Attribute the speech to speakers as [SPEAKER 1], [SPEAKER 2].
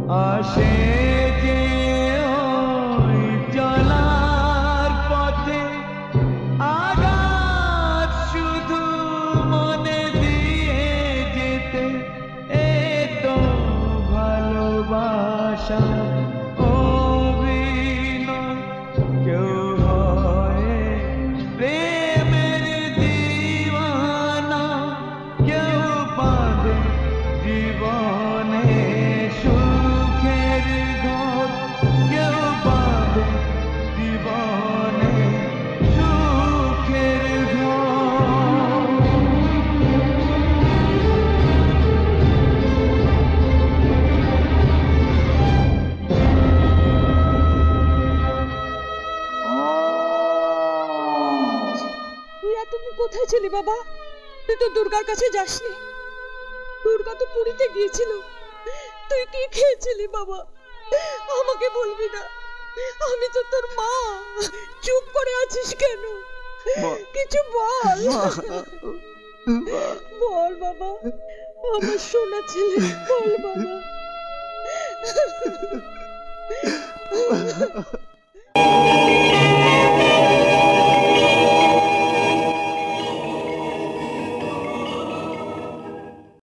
[SPEAKER 1] আসে যে ওই চলার পথে আঘাত শুধু মনে দিয়ে যেতে, এ তো ভালোবাসা অভিনয়। কেউ হয় প্রেমের দিওয়ানা, কেউ বাঁধে জীবনে সুখের ঘর, কেউ বাঁধে জীবনে সুখের ঘর।
[SPEAKER 2] তুই এতদিন কোথায় ছিলি বাবা? তুই তো দুর্গার কাছে যাসনি। দুর্গা তো পুরীতে গিয়েছিল। তুই কি খেয়েছিলি বাবা? আমাকে বলবি না? আমি তো তোর মা। চুপ করে আছিস কেন? কিছু বল। বল বাবা, আমার সোনা ছেলে, বল বাবা।